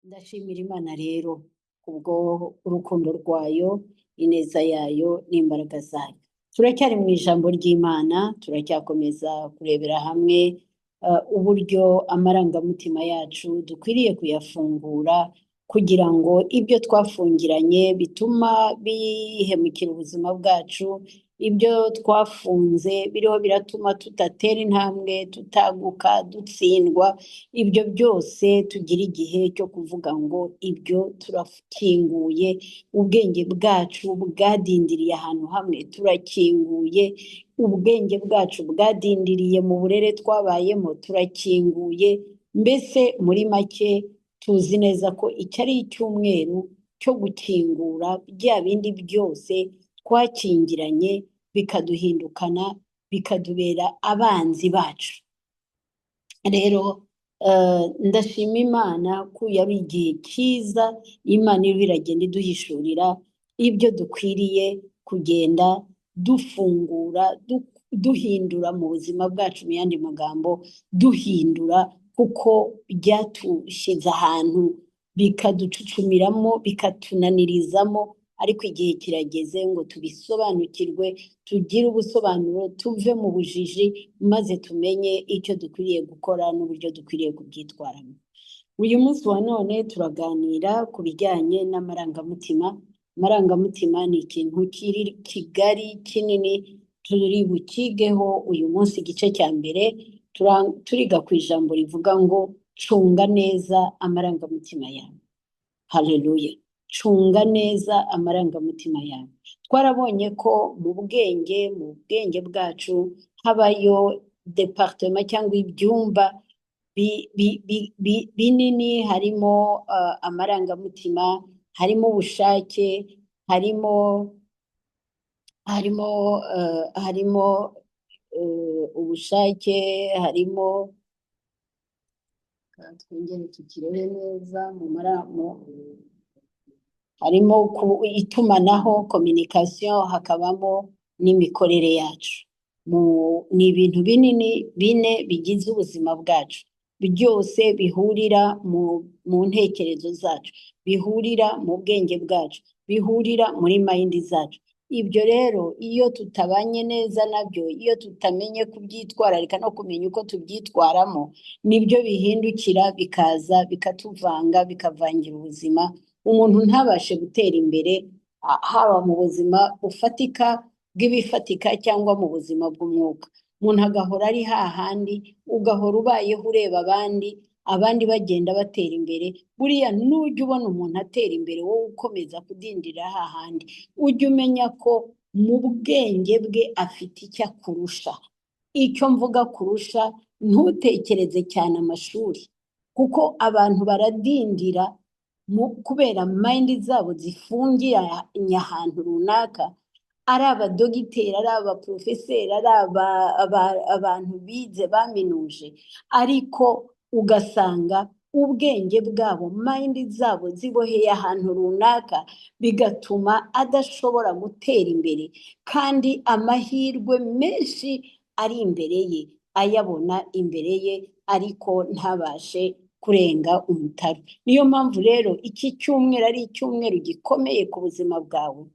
Ndashimira Imana rero kubwo urukundo rwayo, ineza yayo n'imbaraga zayo. Turacyari mu ijambo ry'Imana, turacyakomeza kurebera hamwe uburyo amarangamutima yacu dukwiriye kuyafungura kugira ngo ibyo twafungiranye bituma bihemukira ubuzima bwacu, ibyo twafunze biriho biratuma tudatera intambwe, tutaguka, dutsindwa, ibyo byose tugira igihe cyo kuvuga ngo ibyo turakinguye, ubwenge bwacu bwadindiriye ahantu hamwe turakinguye, ubwenge bwacu bwadindiriye mu burere twabayemo turakinguye, mbese muri make tuzi neza ko iki ari icyumweru cyo gukingura bya bindi byose twakingiranye bikaduhindukana, bikadubera abanzi bacu. Rero ndashima Imana ko yari igihe cyiza, Imana iriho iragenda iduhishurira ibyo dukwiriye kugenda dufungura, duhindura mu buzima bwacu, mu yandi magambo duhindura, kuko byatushyize ahantu bikaducucumiramo, bikatunanirizamo, ariko igihe kirageze ngo tubisobanukirwe, tugire ubusobanuro, tuve mu bujiji, maze tumenye icyo dukwiriye gukora n'uburyo dukwiriye kubyitwaramo. Uyu munsi wa none turaganira ku bijyanye n'amarangamutima. Amarangamutima ni ikintu kiri kigari, kinini, turi bukigeho uyu munsi. Igice cya mbere turiga ku ijambo rivuga ngo cunga neza amarangamutima yawe. Haleluya! Cunga neza amarangamutima yawe. Twarabonye ko mu bwenge bwacu habayo departement cyangwa ibyumba binini, harimo amarangamutima, harimo ubushake, harimo ubushake, harimo, twongere tukirebe neza, harimo itumanaho, communication, hakabamo n'imikorere yacu. Ni ibintu binini bine bigize ubuzima bwacu, byose bihurira mu ntekerezo zacu, bihurira mu bwenge bwacu, bihurira muri mayindi zacu. Ibyo rero iyo tutabanye neza nabyo, iyo tutamenye kubyitwararika no kumenya uko tubyitwaramo, nibyo bihindukira bikaza bikatuvanga, bikavangira ubuzima, umuntu ntabashe gutera imbere, haba mu buzima bufatika bw'ibifatika cyangwa mu buzima bw'umwuka. Umuntu agahora ari hahandi, ugahora ubayeho ureba abandi bagenda batera imbere. Buriya nujya ubona umuntu atera imbere, wowe ukomeza kudindira hahandi, ujye umenya ko mu bwenge bwe afite icyo akurusha. Icyo mvuga kurusha, ntutekereze cyane amashuri, kuko abantu baradindira kubera mayindi zabo zifungiye ahantu runaka, ari abadogiteri, ari abaprofeseri, ari abantu bize baminuje, ariko ugasanga ubwenge bwabo, mayindi zabo ziboheye ahantu runaka, bigatuma adashobora gutera imbere, kandi amahirwe menshi ari imbere ye, ayabona imbere ye, ariko ntabashe kurenga umutaru. Niyo mpamvu rero iki cyumweru ari icyumweru gikomeye ku buzima bwawe,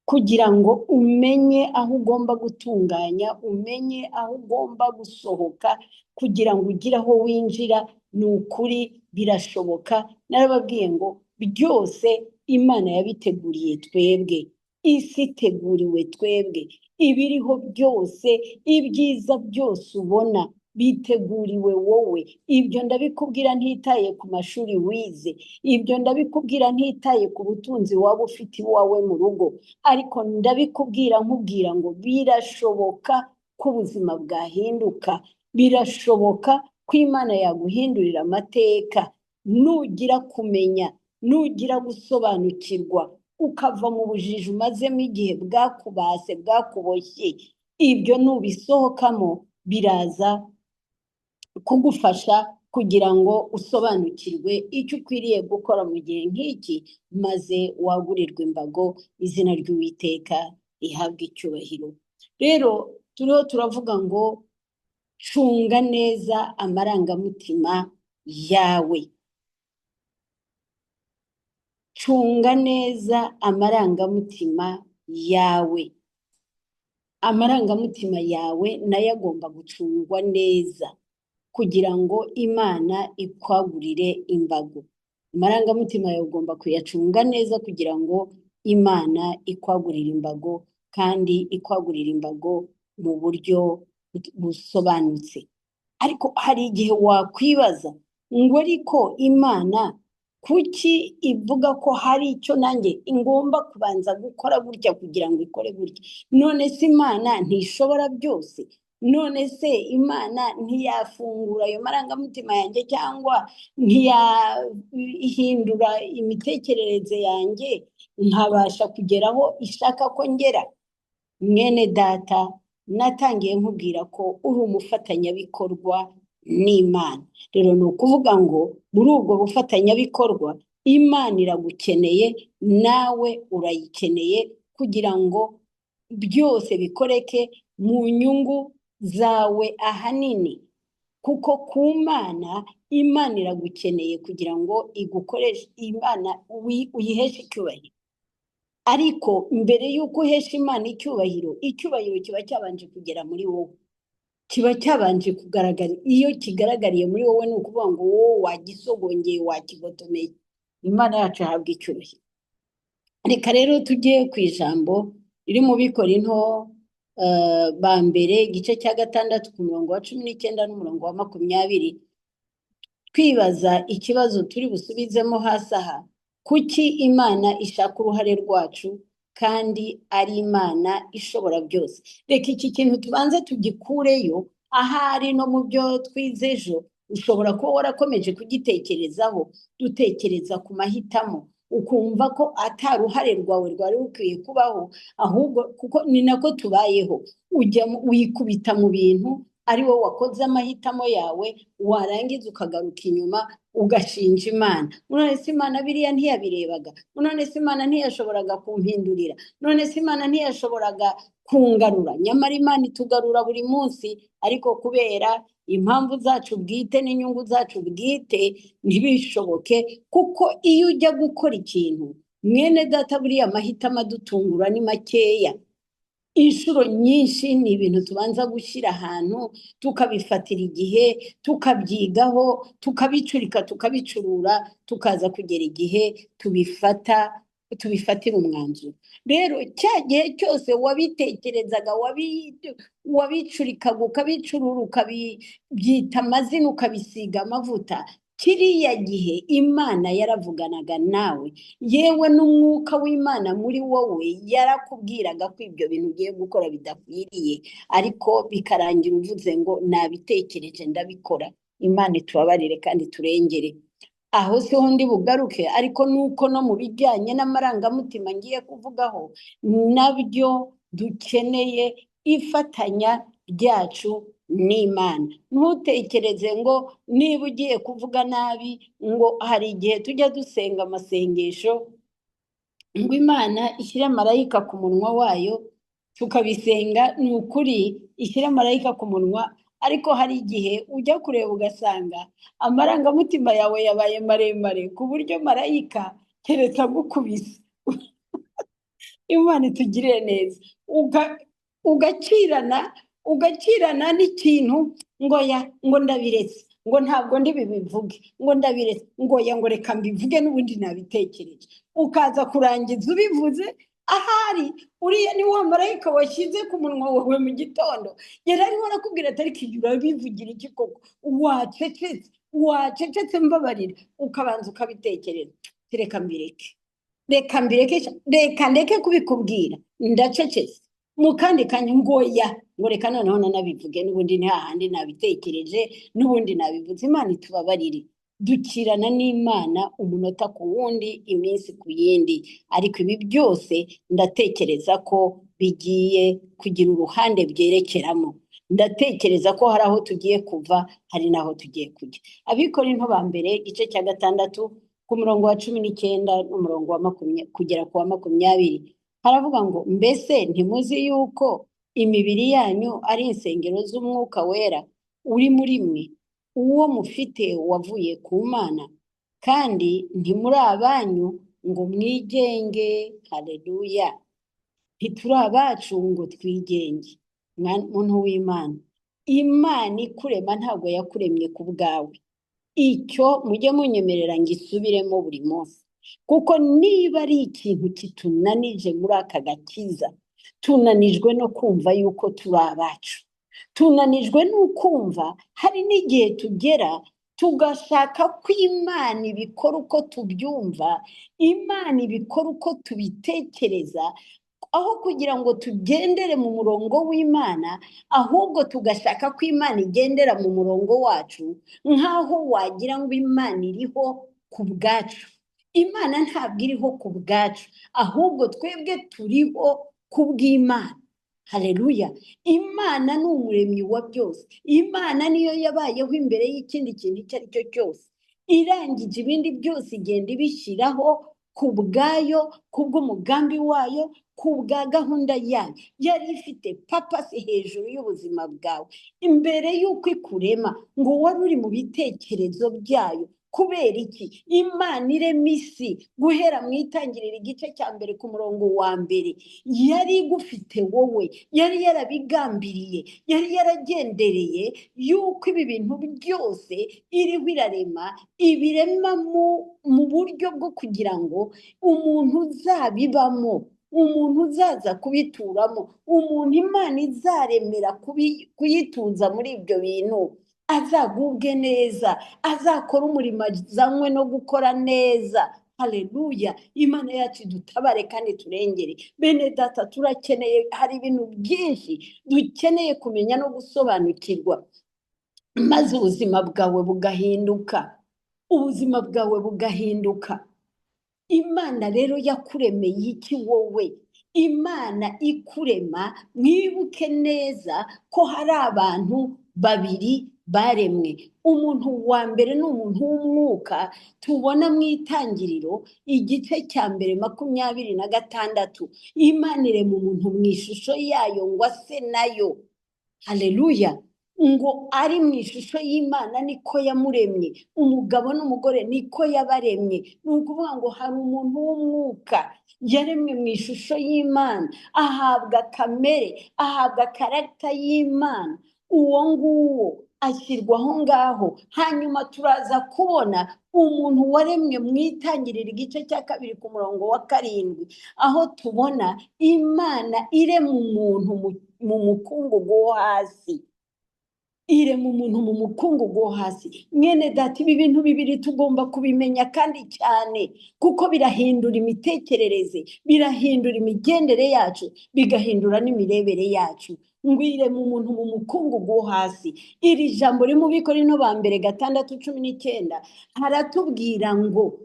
kugira ngo umenye aho ugomba gutunganya, umenye aho ugomba gusohoka, kugira ngo ugire aho winjira. Ni ukuri birashoboka. Narababwiye ngo byose Imana yabiteguriye twebwe, isi iteguriwe twebwe, ibiriho byose, ibyiza byose ubona biteguriwe wowe. Ibyo ndabikubwira ntitaye ku mashuri wize, ibyo ndabikubwira ntitaye ku butunzi waba ufite iwawe mu rugo, ariko ndabikubwira nkubwira ngo birashoboka ko ubuzima bwahinduka, birashoboka ko Imana yaguhindurira amateka, nugira kumenya, nugira gusobanukirwa, ukava mu bujiji umazemo igihe bwakubase, bwakuboshye. Ibyo nubisohokamo biraza kugufasha kugira ngo usobanukirwe icyo ukwiriye gukora mu gihe nk'iki, maze wagurirwe imbago, izina ry'Uwiteka rihabwe icyubahiro. Rero turiho turavuga ngo cunga neza amarangamutima yawe. cunga neza amarangamutima yawe. Amarangamutima yawe nayo agomba gucungwa neza kugira ngo Imana ikwagurire imbago. Amarangamutima yawe ugomba kuyacunga neza kugira ngo Imana ikwagurire imbago, kandi ikwagurira imbago mu buryo busobanutse. Ariko hari igihe wakwibaza ngo ariko Imana kuki ivuga ko hari icyo nanjye ingomba kubanza gukora gutya kugira ngo ikore gutya? None se Imana ntishobora byose? None se Imana ntiyafungura ayo marangamutima yanjye, cyangwa ntiyahindura imitekerereze yanjye nkabasha kugera aho ishaka ko ngera? Mwene data, natangiye nkubwira ko uri umufatanyabikorwa n'Imana. Rero ni ukuvuga ngo muri ubwo bufatanyabikorwa Imana iragukeneye, nawe urayikeneye, kugira ngo byose bikoreke mu nyungu zawe ahanini. Kuko ku Mana, Imana iragukeneye kugira ngo igukoreshe. Imana uyiheshe icyubahiro. Ariko mbere y'uko uhesha Imana icyubahiro, icyubahiro kiba cyabanje kugera muri wowe, kiba cyabanje kugaragara. Iyo kigaragariye muri wowe, ni ukuvuga ngo wowe wagisogongeye, wakigotomeye. Imana yacu ihabwa icyubahiro. Reka rero tujye ku ijambo riri mu Bikorinto ba mbere igice cya 6 ku murongo wa 19 n'umurongo wa 20, twibaza ikibazo turi busubizemo hasi aha: kuki Imana ishaka uruhare rwacu kandi ari Imana ishobora byose? Reka iki kintu tubanze tugikureyo. Ahari no mu byo twize ejo ushobora kuba warakomeje kugitekerezaho, dutekereza ku mahitamo, ukumva ko atari uruhare rwawe rwari rukwiye kubaho, ahubwo kuko ni nako tubayeho, ujya wikubita mu bintu ari wowe wakoze amahitamo yawe, warangiza ukagaruka inyuma ugashinja Imana. None se Imana biriya ntiyabirebaga? None se Imana ntiyashoboraga kumpindurira? None se Imana ntiyashoboraga kungarura? Nyamara Imana itugarura buri munsi, ariko kubera impamvu zacu bwite n'inyungu zacu bwite ntibishoboke. Kuko iyo ujya gukora ikintu, mwene data, buriya amahitamo adutungura ni makeya. Inshuro nyinshi ni ibintu tubanza gushyira ahantu, tukabifatira igihe, tukabyigaho, tukabicurika, tukabicurura, tukaza kugera igihe tubifatira umwanzuro. Rero cya gihe cyose wabitekerezaga, wabicurikaga, ukabicurura, ukabyita amazina, ukabisiga amavuta, kiriya gihe Imana yaravuganaga nawe. Yewe n'umwuka w'Imana muri wowe yarakubwiraga ko ibyo bintu ugiye gukora bidakwiriye, ariko bikarangira uvuze ngo nabitekereje ndabikora. Imana itubabarire kandi turengere. Aho siho ndi bugaruke, ariko nuko no mu bijyanye n'amarangamutima ngiye kuvugaho, nabyo dukeneye ifatanya ryacu n'Imana. Ntutekereze ngo niba ugiye kuvuga nabi, ngo hari igihe tujya dusenga amasengesho ngo Imana ishyire marayika ku munwa wayo, tukabisenga, ni ukuri ishyire marayika ku munwa, ariko hari igihe ujya kureba ugasanga amarangamutima yawe yabaye maremare ku buryo marayika keretse agukubise. Imana itugirire neza. Ugakirana n'ikintu ngo ndabiretse, ngo ntabwo ndi bibivuge, ngo ndabiretse, ngo reka mbivuge n'ubundi nabitekereje. Ukaza kurangiza ubivuze, ahari uriya ni wa marayika washyize ku munwa wawe mu gitondo, yari arimo arakubwira ati ariko iyo urabivugira iki koko? Wacecetse mbabarira, ukabanza ukabitekereza. Reka mbireke, reka ndeke kubikubwira, ndacecetse. Mu kandi kanya ngo reka noneho nanabivuge, n'ubundi ni hahandi nabitekereje, n'ubundi nabivuze. Imana itubabarire. Dukirana n'Imana umunota ku wundi, iminsi ku yindi, ariko ibi byose ndatekereza ko bigiye kugira uruhande byerekeramo. Ndatekereza ko hari aho tugiye kuva, hari n'aho tugiye kujya. Abikorinto ba mbere igice cya 6 ku murongo wa 19 n'umurongo wa 20 kugera ku wa 20, haravuga ngo mbese ntimuzi yuko imibiri yanyu ari insengero z'umwuka wera uri muri mwe, uwo mufite wavuye ku Mana, kandi ntimuri abanyu, ngo mwigenge. Haleluya. Ntituri abacu ngo twigenge. Muntu w'Imana, Imana ikurema ntabwo yakuremye ku bwawe. Icyo mujye munyemerera ngo isubiremo buri munsi, kuko niba ari ikintu kitunanije muri aka gakiza, tunanijwe no kumva yuko turi abacu, tunanijwe no kumva hari n'igihe tugera tugashaka ko Imana ibikora uko tubyumva, Imana ibikora uko tubitekereza, aho kugira ngo tugendere mu murongo w'Imana, ahubwo tugashaka ko Imana igendera mu murongo wacu, nk'aho wagira ngo Imana iriho ku bwacu. Imana ntabwo iriho ku bwacu, ahubwo twebwe turiho ku bw'Imana. Haleluya. Imana ni umuremyi wa byose. Imana niyo yabayeho imbere y'ikindi kintu icyo ari cyo cyose, irangije ibindi byose igenda ibishyiraho ku bwayo, kubw'umugambi wayo, ku bwa gahunda yayo. Yari ifite papasi hejuru y'ubuzima bwawe imbere y'uko ikurema, ngo wari uri mu bitekerezo byayo. Kubera iki? Imana irema isi guhera mu itangiriro igice cya mbere ku murongo wa mbere, yari igufite wowe, yari yarabigambiriye, yari yaragendereye yuko ibi bintu byose iriho irarema, ibirema mu buryo bwo kugira ngo umuntu uzabibamo, umuntu uzaza kubituramo, umuntu Imana izaremera kuyituza muri ibyo bintu, azagubwe neza, azakora umurimo azanywe no gukora neza. Haleluya. Imana yacu idutabare kandi turengere. Bene data, turakeneye, hari ibintu byinshi dukeneye kumenya no gusobanukirwa, maze ubuzima bwawe bugahinduka, ubuzima bwawe bugahinduka. Imana rero yakuremeye iki wowe? Imana ikurema, mwibuke neza ko hari abantu babiri baremwe. Umuntu wa mbere ni umuntu w'umwuka, tubona mu itangiriro igice cya mbere 26. Imana irema umuntu mu ishusho yayo ngo ase nayo. Haleluya. Ngo ari mu ishusho y'Imana niko yamuremye, umugabo n'umugore niko yabaremye. Ni ukuvuga ngo hari umuntu w'umwuka yaremwe mu ishusho y'Imana, ahabwa kamere, ahabwa karagita y'Imana. Uwo nguwo ashyirwa aho ngaho. Hanyuma turaza kubona umuntu waremwe mu itangiriro igice cya 2 ku murongo wa 7, aho tubona Imana irema umuntu mu mukungugu wo hasi, irema umuntu mu mukungugu wo hasi. Mwene data, ibi bintu bibiri tugomba kubimenya kandi cyane, kuko birahindura imitekerereze, birahindura imigendere yacu, bigahindura n'imirebere yacu. Ngo irema umuntu mu mukungugu wo hasi. Iri jambo riri mu Bikorinto ba mbere 6:19 haratubwira ngo,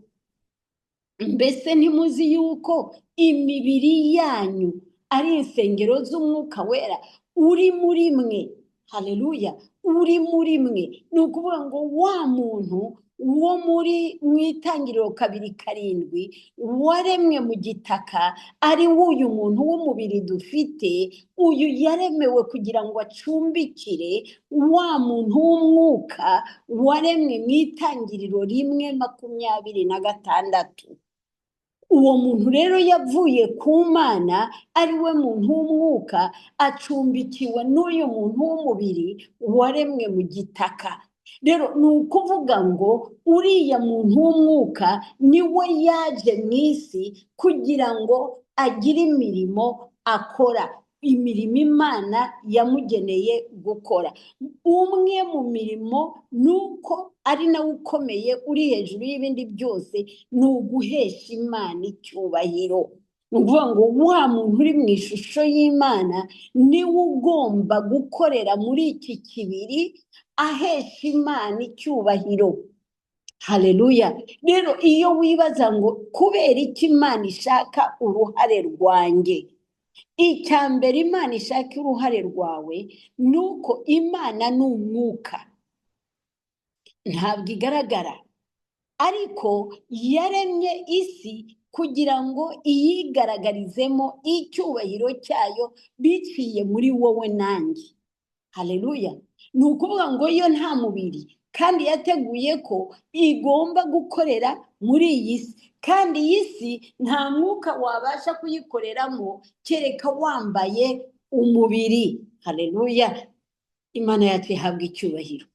mbese ntimuzi yuko imibiri yanyu ari insengero z'umwuka wera uri muri mwe? Haleluya. Uri muri mwe. Ni ukuvuga ngo wa muntu wo muri mu itangiriro 2:7 waremwe mu gitaka, ari w'uyu muntu w'umubiri dufite, uyu yaremewe kugira ngo acumbikire wa muntu w'umwuka waremwe mu itangiriro 1:26. Uwo muntu rero yavuye ku Mana, ari we muntu w'umwuka, acumbikiwe n'uyu muntu w'umubiri waremwe mu gitaka. Rero ni ukuvuga ngo uriya muntu w'umwuka niwe yaje mu isi kugira ngo agire imirimo akora, imirimo Imana yamugeneye gukora. Umwe mu mirimo nuko ari nawe ukomeye, uri hejuru y'ibindi byose, ni uguhesha Imana icyubahiro. Ni ukuvuga ngo wa muntu uri mu ishusho y'Imana niwe ugomba gukorera muri iki kibiri, ahesha Imana icyubahiro. Haleluya. Rero iyo wibaza ngo kubera iki Imana ishaka uruhare rwanjye, icya mbere Imana ishaka uruhare rwawe nuko Imana ni umwuka, ntabwo igaragara, ariko yaremye isi kugira ngo iyigaragarizemo icyubahiro cyayo biciye muri wowe nanjye. Haleluya. Ni ukuvuga ngo yo nta mubiri, kandi yateguye ko igomba gukorera muri iyi si, kandi iyi si nta mwuka wabasha kuyikoreramo kereka wambaye umubiri. Haleluya! Imana yacu ihabwa icyubahiro,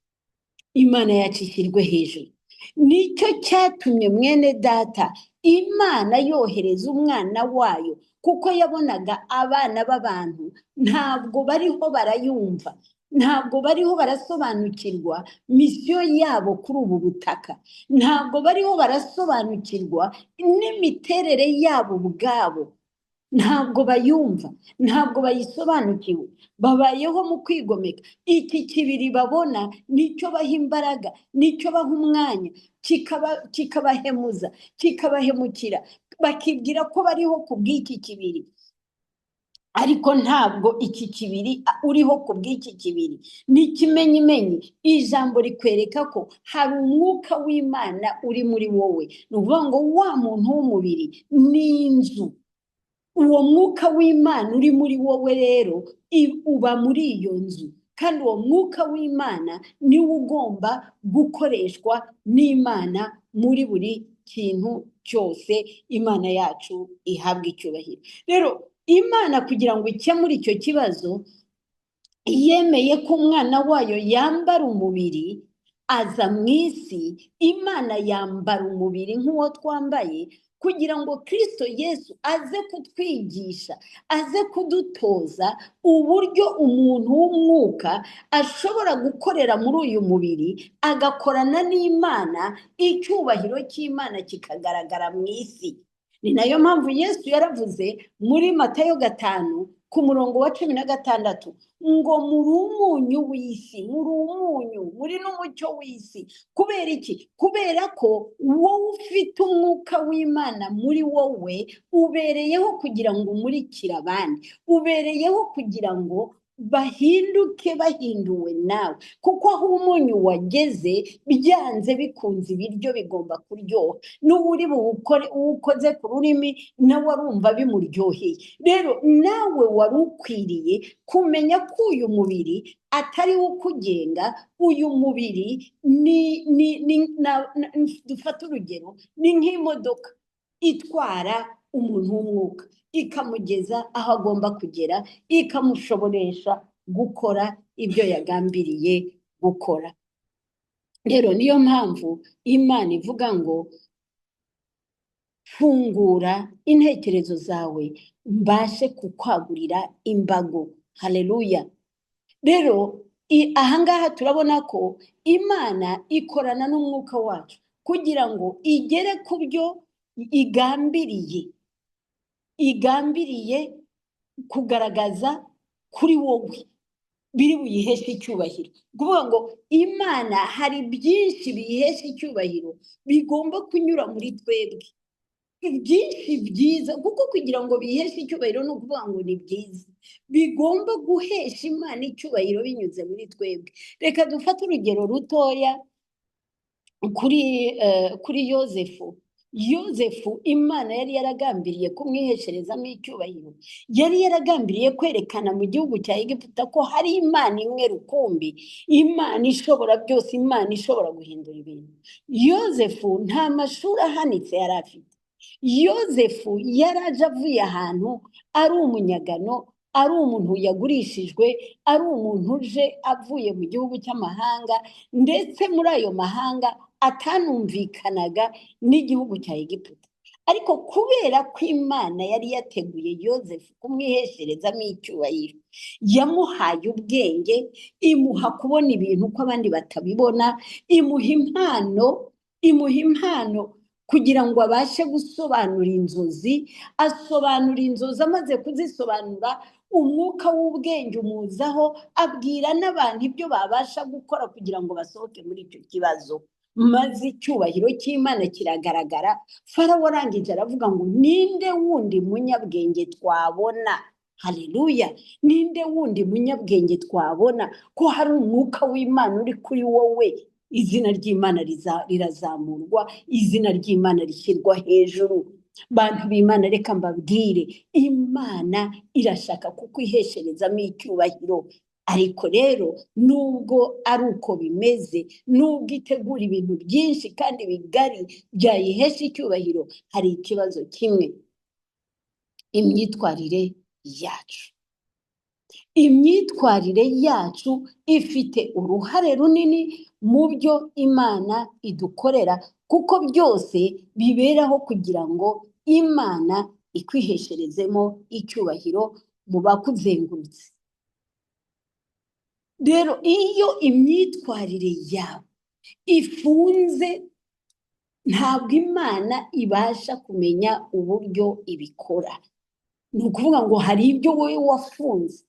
Imana yacu ishyirwe hejuru. Nicyo cyatumye mwene data Imana yohereza umwana wayo, kuko yabonaga abana b'abantu ntabwo bariho barayumva, ntabwo bariho barasobanukirwa misiyo yabo kuri ubu butaka, ntabwo bariho barasobanukirwa n'imiterere yabo ubwabo, ntabwo bayumva, ntabwo bayisobanukiwe, babayeho mu kwigomeka. Iki kibiri babona nicyo baha imbaraga, nicyo baha umwanya, kikabahemuza, kikabahemukira, bakibwira ko bariho ku bw'iki kibiri, ariko ntabwo iki kibiri uriho ku bw'iki kibiri. Ni ikimenyimenyi, ijambo rikwereka ko hari umwuka w'Imana uri muri wowe. Ni ukuvuga ngo wa muntu w'umubiri ni inzu, uwo mwuka w'Imana uri muri wowe rero uba muri iyo nzu, kandi uwo mwuka w'Imana niwo ugomba gukoreshwa n'Imana muri buri kintu cyose. Imana yacu ihabwa icyubahiro. Rero Imana kugira ngo ikemure icyo kibazo, yemeye ko umwana wayo yambara umubiri, aza mu isi. Imana yambara umubiri nk'uwo twambaye, kugira ngo Kristo Yesu aze kutwigisha, aze kudutoza uburyo umuntu w'umwuka ashobora gukorera muri uyu mubiri, agakorana n'Imana, icyubahiro cy'Imana kikagaragara mu isi. Ni nayo mpamvu Yesu yaravuze muri Matayo 5 ku murongo wa 16 ngo muri umunyu w'isi, muri umunyu, muri n'umucyo w'isi. Kubera iki? Kubera ko wowe ufite umwuka w'Imana muri wowe, ubereyeho kugira ngo umurikire abandi, ubereyeho kugira ngo bahinduke bahinduwe nawe, kuko aho umunyu wageze byanze bikunze ibiryo bigomba kuryoha, n'uri buwukore uwukoze ku rurimi nawe arumva bimuryoheye. Rero nawe wari ukwiriye kumenya ko uyu mubiri atari wo ukugenga. Uyu mubiri dufata urugero, ni nk'imodoka itwara umuntu w'umwuka, ikamugeza aho agomba kugera, ikamushoboresha gukora ibyo yagambiriye gukora. Rero niyo mpamvu Imana ivuga ngo fungura intekerezo zawe mbashe kukwagurira imbago. Haleluya! Rero ahangaha turabona ko Imana ikorana n'umwuka wacu kugira ngo igere ku byo igambiriye kugaragaza kuri wowe, biri buyiheshe icyubahiro. Kuvuga ngo Imana hari byinshi biyihesha icyubahiro bigomba kunyura muri twebwe, byinshi byiza, kuko kugira ngo biheshe icyubahiro ni ukuvuga ngo ni byiza, bigomba guhesha Imana icyubahiro binyuze muri twebwe. Reka dufate urugero rutoya kuri Yozefu. Yozefu Imana yari yaragambiriye kumwihesherezamo icyubahiro, yari yaragambiriye kwerekana mu gihugu cya Egiputa ko hari Imana imwe rukumbi, Imana ishobora byose, Imana ishobora guhindura ibintu. Yozefu nta mashuri ahanitse yari afite. Yozefu yaraje avuye ahantu ari umunyagano, ari umuntu yagurishijwe, ari umuntu uje avuye mu gihugu cy'amahanga, ndetse muri ayo mahanga atanumvikanaga n'igihugu cya Egiputa. Ariko kubera ko Imana yari yateguye Yozefu kumwihesherezamo icyubahiro, yamuhaye ubwenge, imuha kubona ibintu ko abandi batabibona, imuha impano kugira ngo abashe gusobanura inzozi. Asobanura inzozi, amaze kuzisobanura umwuka w'ubwenge umuzaho, abwira n'abantu ibyo babasha gukora kugira ngo basohoke muri icyo kibazo, maze icyubahiro cy'Imana kiragaragara. Farawo arangije aravuga ngo ninde wundi munyabwenge twabona? Haleluya! Ninde wundi munyabwenge twabona ko hari umwuka w'Imana uri kuri wowe? Izina ry'Imana rirazamurwa, izina ry'Imana rishyirwa hejuru. Bantu b'Imana, reka mbabwire, Imana irashaka kukwihesherezamo icyubahiro. ariko rero nubwo ari uko bimeze, nubwo itegura ibintu byinshi kandi bigari byayihesha icyubahiro, hari ikibazo kimwe: imyitwarire yacu. Imyitwarire yacu ifite uruhare runini mu byo Imana idukorera, kuko byose biberaho kugira ngo Imana ikwihesherezemo icyubahiro mu bakuzengurutse. Rero iyo imyitwarire yawe ifunze, ntabwo Imana ibasha kumenya uburyo ibikora. Ni ukuvuga ngo hari ibyo wowe wafunze,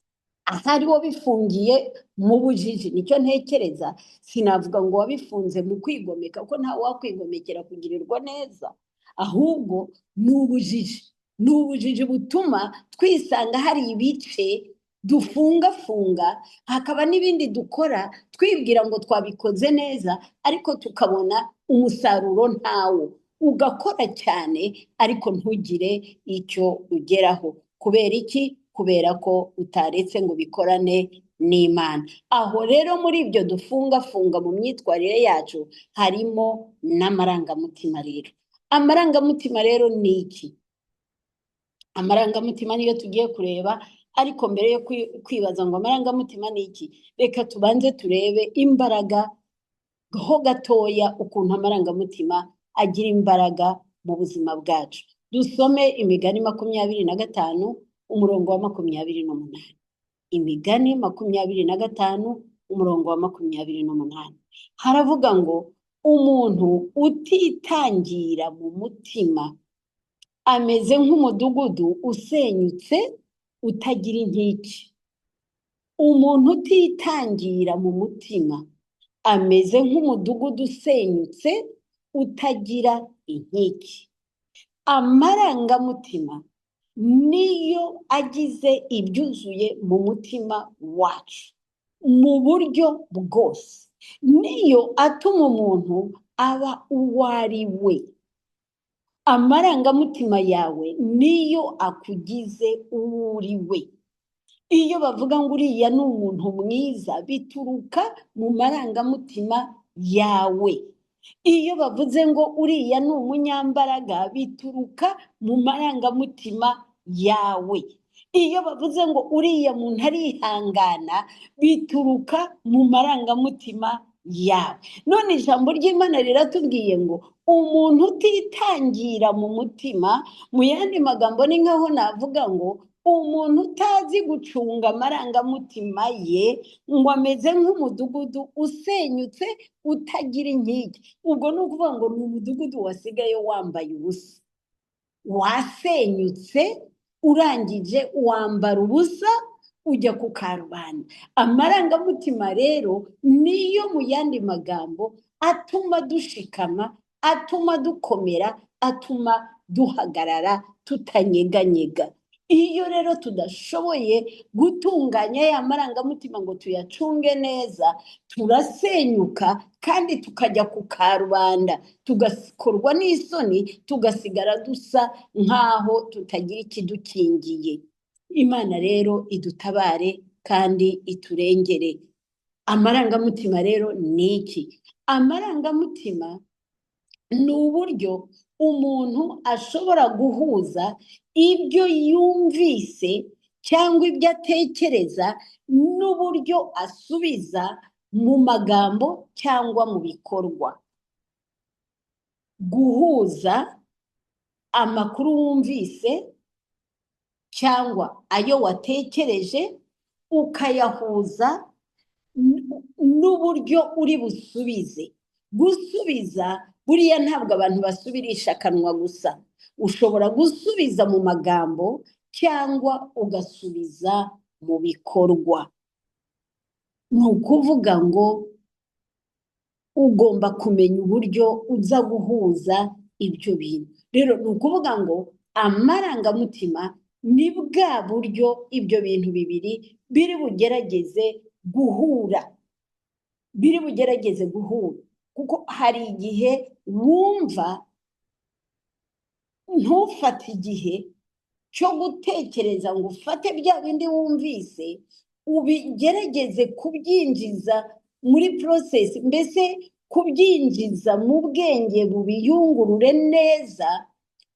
ahari wabifungiye mu bujiji. Nicyo ntekereza, sinavuga ngo wabifunze mu kwigomeka, kuko ntawe wakwigomekera kugirirwa neza, ahubwo ni ubujiji. Ni ubujiji butuma twisanga hari ibice dufungafunga, hakaba n'ibindi dukora twibwira ngo twabikoze neza, ariko tukabona umusaruro ntawo. Ugakora cyane ariko ntugire icyo ugeraho. Kubera iki? Kubera ko utaretse ngo bikorane n'Imana. Aho rero muri ibyo dufungafunga mu myitwarire yacu harimo n'amarangamutima. Rero amarangamutima rero ni iki? Amarangamutima niyo tugiye kureba, ariko mbere yo kwibaza ngo amarangamutima ni iki, reka tubanze turebe imbaraga ho gatoya, ukuntu amarangamutima agira imbaraga mu buzima bwacu. Dusome Imigani 25 umurongo wa 28. Imigani 25 umurongo wa 28 haravuga ngo umuntu utitangira mu mutima ameze nk'umudugudu usenyutse utagira inkike. Umuntu utitangira mu mutima ameze nk'umudugudu usenyutse utagira inkike. Amarangamutima niyo agize ibyuzuye mu mutima wacu mu buryo bwose, niyo atuma umuntu aba uwo ari we. Amarangamutima yawe niyo akugize uwo uri we. Iyo bavuga ngo uriya ni umuntu mwiza, bituruka mu marangamutima yawe. Iyo bavuze ngo uriya ni umunyambaraga, bituruka mu marangamutima yawe. Iyo bavuze ngo uriya muntu arihangana, bituruka mu marangamutima yawe. None ijambo ry'Imana riratubwiye ngo umuntu utitangira mu mutima, mu yandi magambo ni nkaho navuga ngo umuntu utazi gucunga amarangamutima ye, ngo ameze nk'umudugudu usenyutse utagira inkike. Ubwo ni ukuvuga ngo ni umudugudu wasigaye wambaye ubusa, wasenyutse, urangije wambara ubusa ujya ku karubanda. Amarangamutima rero niyo mu yandi magambo atuma dushikama, atuma dukomera, atuma duhagarara tutanyeganyega. Iyo rero tudashoboye gutunganya ya marangamutima ngo tuyacunge neza, turasenyuka kandi tukajya ku karubanda, tugakorwa n'isoni, tugasigara dusa nkaho tutagira ikidukingiye. Imana rero idutabare kandi iturengere. Amarangamutima rero ni iki? Amarangamutima ni uburyo umuntu ashobora guhuza ibyo yumvise cyangwa ibyo atekereza n'uburyo asubiza mu magambo cyangwa mu bikorwa. Guhuza amakuru wumvise cyangwa ayo watekereje, ukayahuza n'uburyo uri busubize. Gusubiza buriya ntabwo abantu basubirisha akanwa gusa. Ushobora gusubiza mu magambo cyangwa ugasubiza mu bikorwa. Ni ukuvuga ngo ugomba kumenya uburyo uza guhuza ibyo bintu. Rero ni ukuvuga ngo amarangamutima ni bwa buryo ibyo bintu bibiri biri bugerageze guhura. Biri bugerageze guhura. Kuko hari igihe wumva ntufate igihe cyo gutekereza ngo ufate bya bindi wumvise, ubigerageze kubyinjiza muri process, mbese kubyinjiza mu bwenge bubiyungurure neza,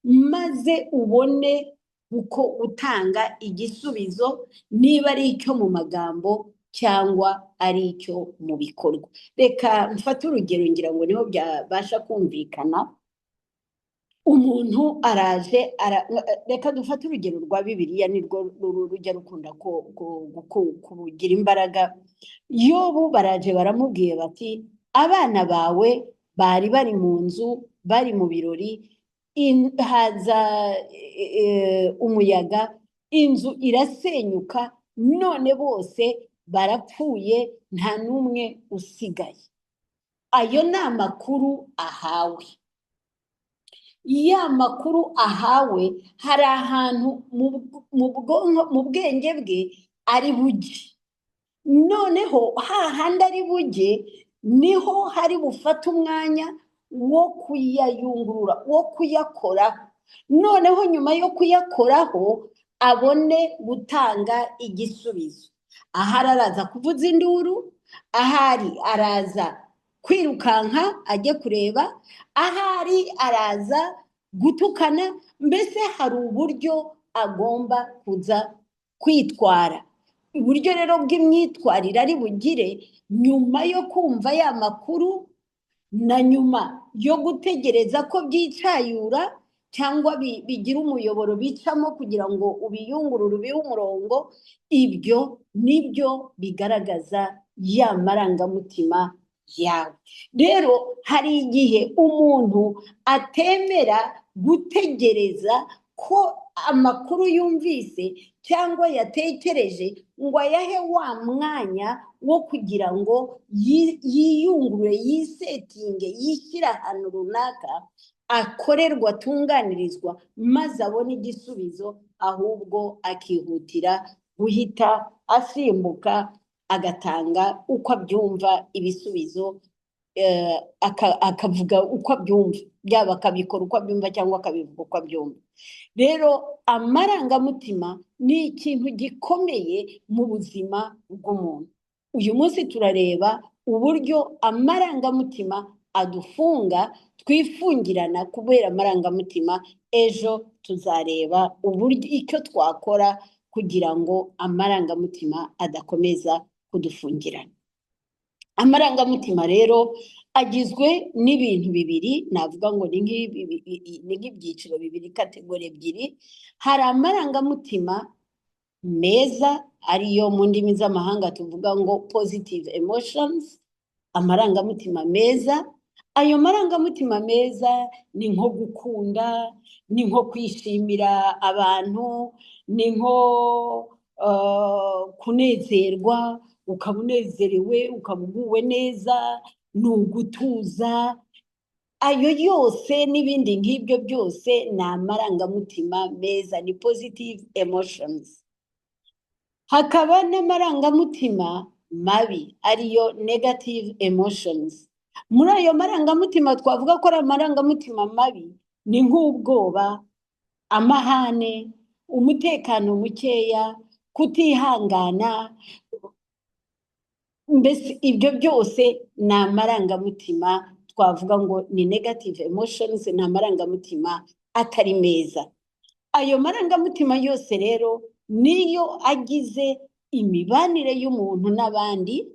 maze ubone uko utanga igisubizo, niba ari icyo mu magambo cyangwa ari icyo mu bikorwa. Reka mfate urugero, ngira ngo niho byabasha kumvikana. Umuntu araje, reka dufate urugero rwa Bibiliya, nirwo rujya rukunda kugira imbaraga. Yobu baraje baramubwiye bati, abana bawe bari bari mu nzu, bari mu birori, haza umuyaga, inzu irasenyuka, none bose barapfuye, nta n'umwe usigaye. Ayo ni amakuru ahawe. Ya makuru ahawe hari ahantu mu bwenge bwe ari bujye. Noneho hahandi ari bujye niho hari bufate umwanya wo kuyayungurura, wo kuyakoraho. Noneho nyuma yo kuyakoraho abone gutanga igisubizo. Ahari araza kuvuza induru, ahari araza kwirukanka ajye kureba, ahari araza gutukana. Mbese hari uburyo agomba kuza kwitwara. Uburyo rero bw'imyitwarire ari bugire nyuma yo kumva ya makuru, na nyuma yo gutegereza ko byicayura cyangwa bigira umuyoboro bicamo kugira ngo ubiyungurure ubihe umurongo. Ibyo nibyo bigaragaza ya marangamutima yawe. Rero hari igihe umuntu atemera gutegereza ko amakuru yumvise cyangwa yatekereje ngo ayahe wa mwanya wo kugira ngo yiyungurure, yisetinge, yishyire ahantu runaka, akorerwa, atunganirizwa, maze abone igisubizo, ahubwo akihutira guhita asimbuka agatanga uko abyumva ibisubizo, akavuga uko abyumva, byaba akabikora uko abyumva cyangwa akabivuga uko abyumva. Rero amarangamutima ni ikintu gikomeye mu buzima bw'umuntu. Uyu munsi turareba uburyo amarangamutima adufunga, twifungirana kubera amarangamutima. Ejo tuzareba uburyo icyo twakora kugira ngo amarangamutima adakomeza kudufungirana. Amarangamutima rero agizwe n'ibintu bibiri, navuga ngo ni nk'ibyiciro bibiri, kategori ebyiri. Hari amarangamutima meza, ariyo mu ndimi z'amahanga tuvuga ngo positive emotions, amarangamutima meza. Ayo marangamutima meza ni nko gukunda, ni nko kwishimira abantu, ni nko kunezerwa, ukaba unezerewe, ukaba uguwe neza, ni ugutuza. Ayo yose n'ibindi nk'ibyo byose ni amarangamutima meza, ni positive emotions. Hakaba n'amarangamutima mabi, ariyo negative emotions. Muri ayo marangamutima twavuga ko ari amarangamutima mabi ni nk'ubwoba, amahane, umutekano mukeya, kutihangana. Mbese ibyo byose ni amarangamutima twavuga ngo ni negative emotions, ni amarangamutima atari meza. Ayo marangamutima yose rero niyo agize imibanire y'umuntu n'abandi,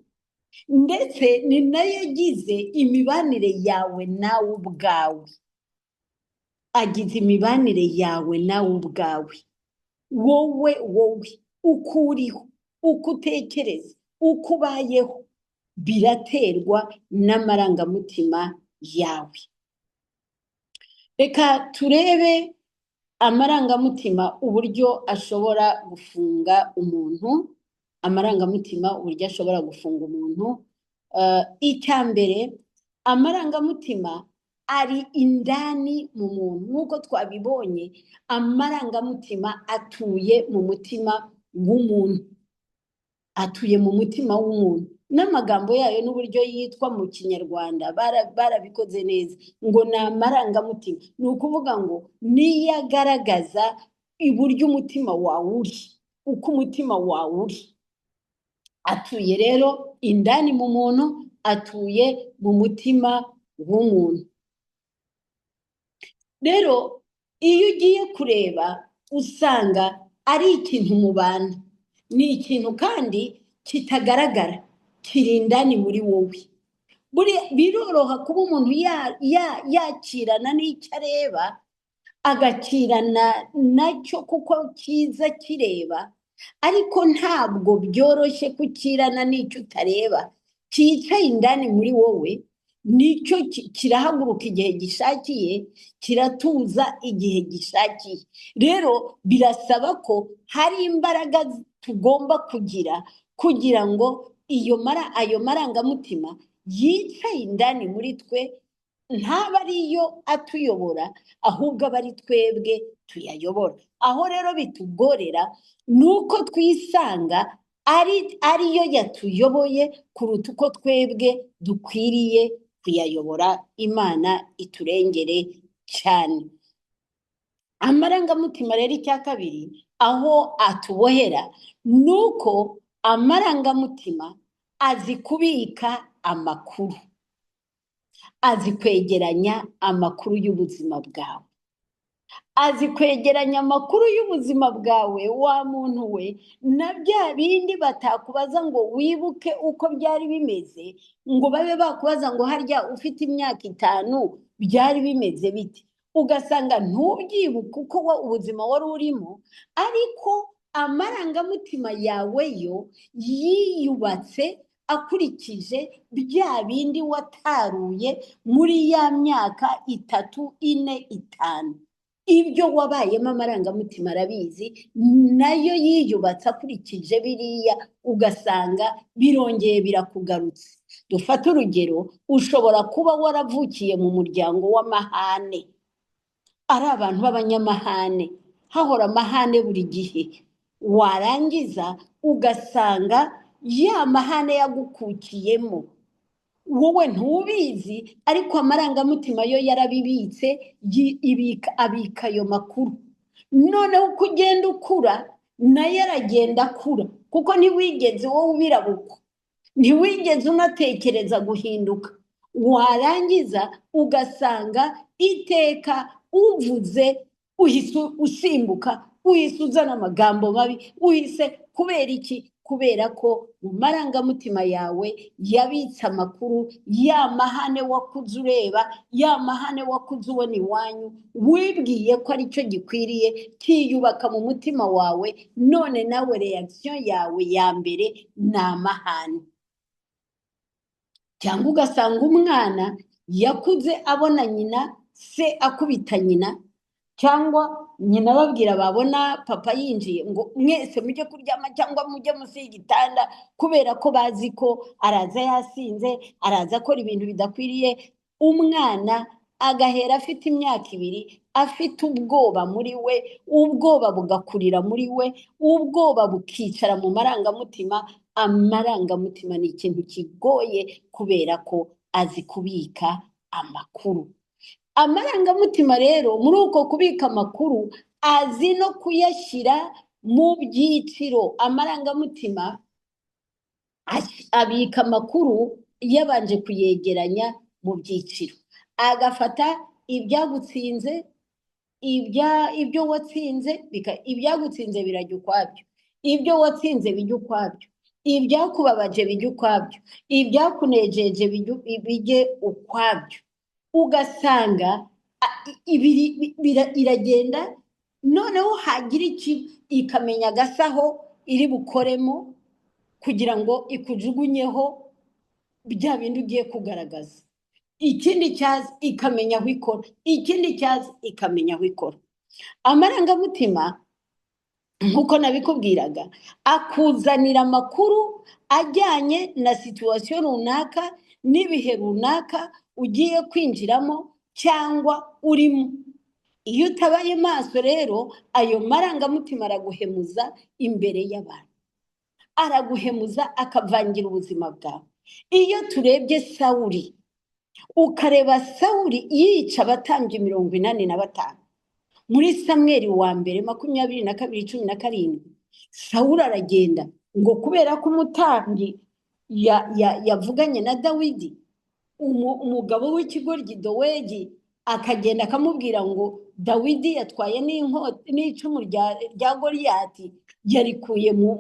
ndetse ni nayo agize imibanire yawe nawe ubwawe. Agize imibanire yawe nawe ubwawe. Wowe uko uriho, uko utekereza, uko ubayeho, biraterwa n'amarangamutima yawe. Reka turebe amarangamutima uburyo ashobora gufunga umuntu. Amarangamutima uburyo ashobora gufunga umuntu. Icya mbere, amarangamutima ari indani mu muntu. Nk'uko twabibonye, amarangamutima atuye mu mutima w'umuntu, atuye mu mutima w'umuntu. N'amagambo yayo n'uburyo yitwa mu Kinyarwanda barabikoze neza, ngo ni amarangamutima. Ni ukuvuga ngo niyo agaragaza uburyo umutima wawe uri, uko umutima wawe uri. atuye rero indani mu muntu, atuye mu mutima w'umuntu. Rero iyo ugiye kureba usanga ari ikintu mubana, ni ikintu kandi kitagaragara, kiri indani muri wowe. Biroroha kuba umuntu yakirana n'icyo areba, agakirana nacyo kuko kiza kireba, ariko ntabwo byoroshye kukirana n'icyo utareba, cyicaye indani muri wowe. Nicyo kirahaguruka igihe gishakiye, kiratuza igihe gishakiye. Rero birasaba ko hari imbaraga tugomba kugira ngo ayo marangamutima yicaye indani muri twe, ntaba ariyo atuyobora, ahubwo aba ari twebwe tuyayobora. Aho rero bitugorera ni uko twisanga ariyo yatuyoboye kuruta uko twebwe dukwiriye kuyayobora. Imana iturengere cyane. Amarangamutima rero icya kabiri aho atubohera ni uko amarangamutima azi kubika amakuru, azi kwegeranya amakuru y'ubuzima bwawe, azi kwegeranya amakuru y'ubuzima bwawe wa muntu we, na bya bindi batakubaza ngo wibuke uko byari bimeze, ngo babe bakubaza ngo harya ufite imyaka 5 byari bimeze bite, ugasanga ntubyibuke uko ubuzima wari urimo, ariko amarangamutima yawe yo yiyubatse akurikije bya bindi wataruye muri ya myaka 3, 4, 5. Ibyo wabayemo amarangamutima arabizi, nayo yiyubatse akurikije biriya, ugasanga birongeye birakugarutse. Dufate urugero, ushobora kuba waravukiye mu muryango w'amahane, ari abantu b'abanyamahane, hahora amahane buri gihe, warangiza ugasanga ya mahane yagukukiyemo, wowe ntubizi, ariko amarangamutima yo yarabibitse, abika ayo makuru. Noneho uko ugenda ukura nayo aragenda akura, kuko ntiwigeze wowe ubirabuka, ntiwigeze unatekereza guhinduka. Warangiza ugasanga iteka uvuze uhise usimbuka, uhise uzana amagambo mabi, uhise. Kubera iki? Kubera ko mu marangamutima yawe yabitse amakuru, ya mahane wakuze ureba, ya mahane wakuze ubona iwanyu, wibwiye ko aricyo gikwiriye, kiyubaka mu mutima wawe, none nawe reaction yawe ya mbere ni amahane. Cyangwa ugasanga umwana yakuze abona nyina, se akubita nyina, cyangwa nyina babwira babona papa yinjiye ngo mwese mujye kuryama cyangwa mujye munsi y'igitanda, kubera ko bazi ko araza yasinze, araza akora ibintu bidakwiriye. Umwana agahera afite imyaka 2 afite ubwoba muri we, ubwoba bugakurira muri we, ubwoba bukicara mu marangamutima. Amarangamutima ni ikintu kigoye kubera ko azi kubika amakuru. Amarangamutima rero muri uko kubika amakuru azi no kuyashyira mu byiciro. Amarangamutima abika amakuru yabanje kuyegeranya mu byiciro, agafata ibyagutsinze, ibyo watsinze, ibyagutsinze birajya ukwabyo, ibyo watsinze bijya ukwabyo, ibyakubabaje bijya ukwabyo, ibyakunejeje bijye ukwabyo. Ugasanga iragenda, noneho hagira iki ikamenya agasaho iri bukoremo kugira ngo ikujugunyeho bya bindi ugiye kugaragaza. Ikindi cyazi ikamenya aho ikora, ikindi cyazi ikamenya aho ikora. Amarangamutima nkuko nabikubwiraga akuzanira amakuru ajyanye na situation runaka n'ibihe runaka ugiye kwinjiramo cyangwa urimo. Iyo utabaye maso rero, ayo marangamutima araguhemuza imbere y'abantu, araguhemuza akavangira ubuzima bwawe. Iyo turebye Sawuli, ukareba Sawuli yica abatambyi 85 muri Samweli wa mbere 22:17, Sawuli aragenda ngo kubera ko umutambyi yavuganye na Dawidi, umugabo w'ikigoryi Dowegi akagenda akamubwira ngo Dawidi yatwaye n'icumu rya Goliyati yarikuye mu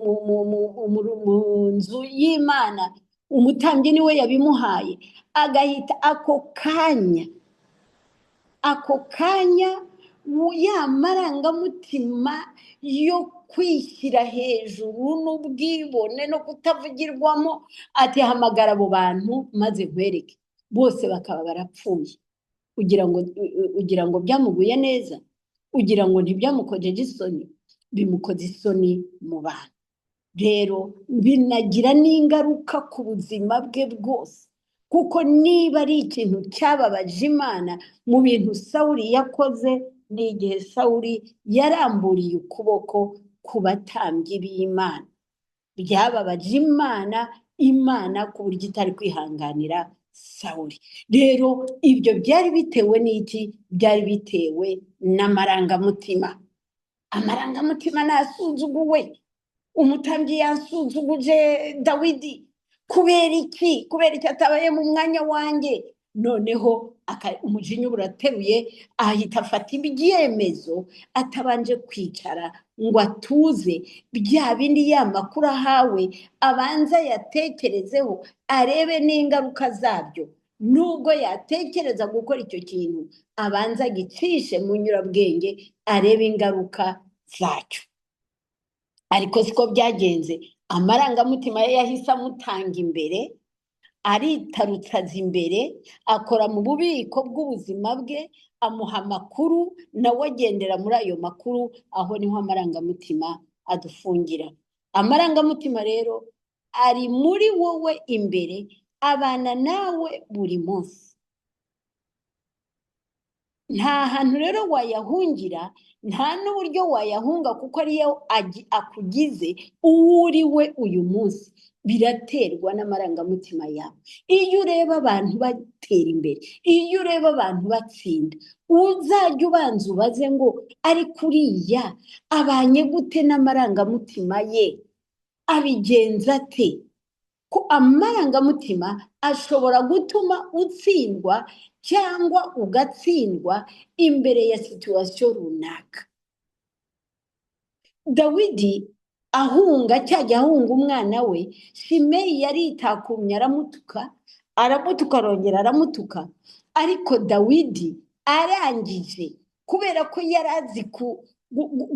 nzu y'Imana, umutambyi niwe yabimuhaye, agahita ako kanya ya marangamutima yo kwishyira hejuru n'ubwibone no kutavugirwamo, ati hamagara abo bantu maze nkwereke. Bose bakaba barapfuye. ugira ngo byamuguye neza, ugira ngo ntibyamukojeje isoni, bimukoze isoni mu bantu. Rero binagira n'ingaruka ku buzima bwe bwose, kuko niba ari ikintu cyababaje Imana mu bintu Sawuli yakoze, ni igihe Sawuli yaramburiye ukuboko ku batambyi b'Imana. Byababaje Imana ku buryo itari kwihanganira Sawuli. Rero ibyo byari bitewe n'iki? Byari bitewe n'amarangamutima. Amarangamutima nasuzuguwe. Umutambyi yasuzuguje Dawidi. Kubera iki atabaye mu mwanya wanjye? Noneho umujinya urateruye, ahita afata ibyemezo atabanje kwicara ngo atuze, bya bindi ya makuru ahawe abanza yatekerezeho, arebe n'ingaruka zabyo. Nubwo yatekereza gukora icyo kintu, abanza agicishe mu nyurabwenge, arebe ingaruka zacyo. Ariko siko byagenze. Amarangamutima ye yahise amutanga imbere, aritarutsaza imbere, akora mu bubiko bw'ubuzima bwe, amuha amakuru, nawe agendera muri ayo makuru. Aho niho amarangamutima adufungira. Amarangamutima rero ari muri wowe imbere, abana nawe buri munsi. Nta hantu rero wayahungira, nta n'uburyo wayahunga, kuko ariyo akugize uwo uri we uyu munsi. Biraterwa n'amarangamutima yawe. Iyo ureba abantu batera imbere, iyo ureba abantu batsinda, uzajya ubanza ubaze ngo ariko uriya abanye gute n'amarangamutima ye? Abigenza ate? Ko amarangamutima ashobora gutuma utsindwa cyangwa ugatsindwa imbere ya situwasiyo runaka. Dawidi cyajya ahunga umwana we, Shimeyi yaritakumye, aramutuka arongera aramutuka. Ariko Dawidi arangije, kubera ko yari azi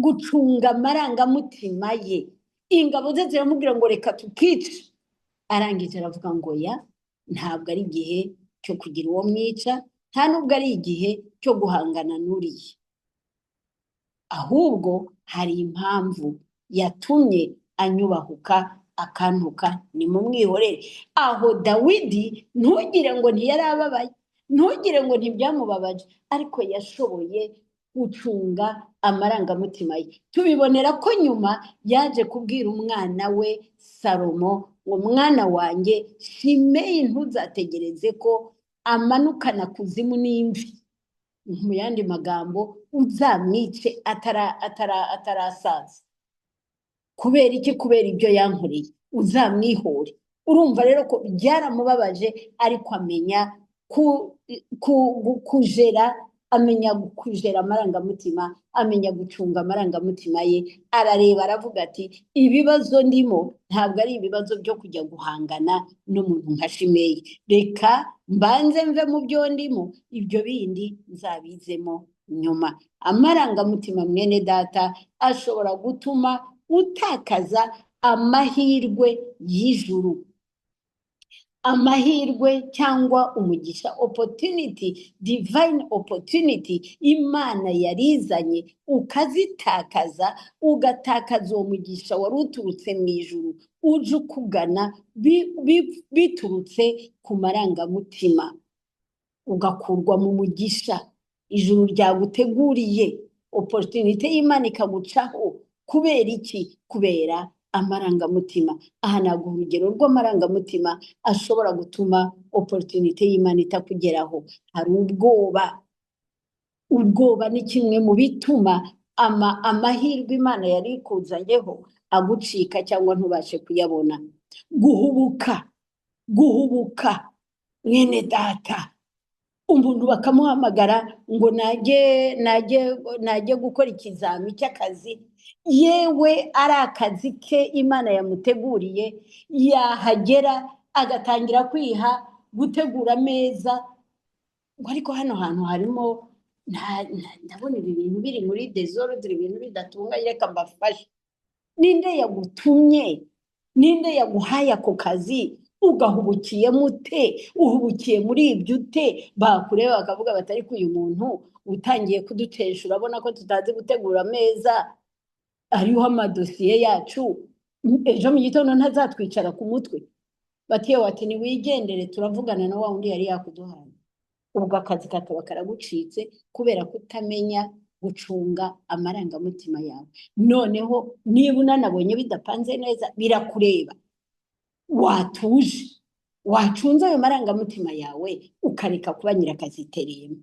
gucunga amarangamutima ye, ingabo ze ziramubwira ngo reka tukice. Arangije aravuga ngo ntabwo ari igihe cyo kugira uwo mwica, nta nubwo ari igihe cyo guhangana n'uriye. Ahubwo hari impamvu yatumye anyubahuka akantuka, nimumwihorere. Aho Dawidi ntugire ngo ntiyari ababaye, ntugire ngo ntibyamubabaje, ariko yashoboye gucunga amarangamutima ye. Tubibonera ko nyuma yaje kubwira umwana we Salomo ngo mwana wanjye Shimeyi ntuzategereze ko amanukana kuzimu n'imvi, mu yandi magambo uzamwice atarasaza. Kubera iki? Kubera ibyo yankoreye, uzamwihore. Urumva rero ko byaramubabaje, ariko amenya kujera amarangamutima, amenya gucunga amarangamutima ye. Arareba aravuga ati ibibazo ndimo ntabwo ari ibibazo byo kujya guhangana n'umuntu nka Shimeyi. Reka mbanze mve mu byo ndimo, ibyo bindi nzabizemo nyuma. Amarangamutima mwene data ashobora gutuma utakaza amahirwe y'ijuru, amahirwe cyangwa umugisha, opportunity, divine opportunity Imana yarizanye, ukazitakaza, ugatakaza uwo mugisha wari uturutse mu ijuru uje ukugana biturutse ku marangamutima, ugakurwa mu mugisha ijuru ryaguteguriye. Opportunity y'Imana ikagucaho. Kubera iki? Kubera amarangamutima. Aha naguha urugero rw'amarangamutima ashobora gutuma opportunity y'Imana itakugeraho. Hari ubwoba ni kimwe mu bituma amahirwe Imana yari ikuzanyeho agucika cyangwa ntubashe kuyabona. Guhubuka mwene data, umuntu bakamuhamagara ngo najye gukora ikizami cy'akazi, yewe ari akazi ke Imana yamuteguriye, yahagera agatangira kwiha gutegura ameza, ngo ariko hano hantu harimo ndabona ibi bintu biri muri desordre, ibintu bidatunganye, reka mbafashe. Ninde yagutumye? Ninde yaguhaye ako kazi? Ugahubukiye mute? Uhubukiye muri ibyo ute? Bakureba bakavuga batari ko uyu muntu utangiye kudutesha, urabona ko tutazi gutegura ameza, ariho amadosiye yacu, ejo mu gitondo ntazatwicara ku mutwe. Batiye wati niwigendere, turavugana na wa wundi yari yakuduhaye. Ubwo akazi kakaba karagucitse kubera kutamenya gucunga amarangamutima yawe. Noneho niba unanabonye bidapanze neza, birakureba. Watuje, wacunze ayo marangamutima yawe, ukareka kuba nyirakazitereyemo.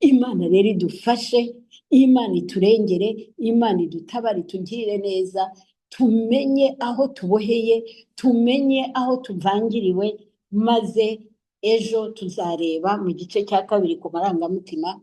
Imana rero idufashe, Imana iturengere, Imana idutabare, itugirire neza, tumenye aho tuboheye, tumenye aho tuvangiriwe, maze ejo tuzareba mu gice cya kabiri ku marangamutima,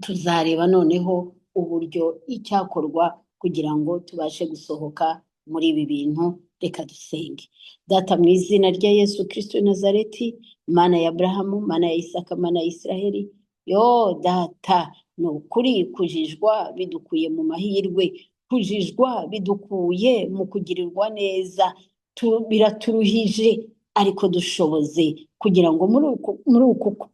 tuzareba noneho uburyo icyakorwa kugira ngo tubashe gusohoka muri ibi bintu. Reka dusenge. Data, mu izina rya Yesu Kristo Nazareti, Mana ya Abrahamu, Mana ya Isaka, Mana ya Israheli, yo Data, ni ukuri kujijwa bidukuye mu mahirwe, kujijwa bidukuye mu kugirirwa neza, biraturuhije, ariko dushoboze kugira ngo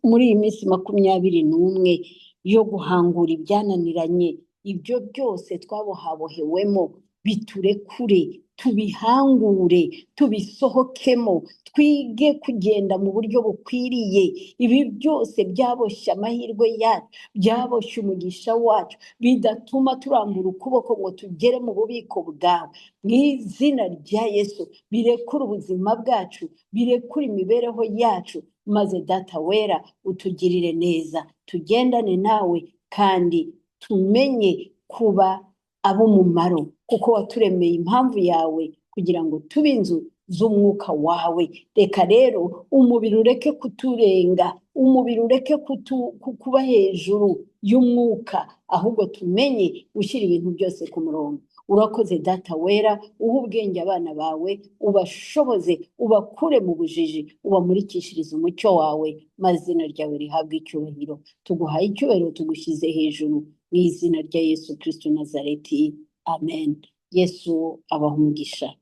muri iyi minsi 21 yo guhangura ibyananiranye, ibyo byose twabohabohewemo, biturekure, tubihangure, tubisohokemo, twige kugenda mu buryo bukwiriye. Ibi byose byaboshye amahirwe yacu, byaboshye umugisha wacu, bidatuma turambura ukuboko ngo tugere mu bubiko bwawe. Mu izina rya Yesu, birekure ubuzima bwacu, birekure imibereho yacu, maze Data wera utugirire neza, tugendane nawe kandi tumenye kuba ab'umumaro, kuko waturemeye impamvu yawe kugira ngo tube inzu z'umwuka wawe. Reka rero umubiri ureke kuturenga, umubiri ureke kuba hejuru y'umwuka, ahubwo tumenye gushyira ibintu byose ku murongo. Urakoze Data wera, uha ubwenge abana bawe, ubashoboze, ubakure mu bujiji, ubamurikishirize umucyo wawe, maze izina ryawe rihabwe icyubahiro. Tuguhaye icyubahiro, tugushyize hejuru, mu izina rya Yesu Kristo Nazareti. Amen. Yesu abaha umugisha.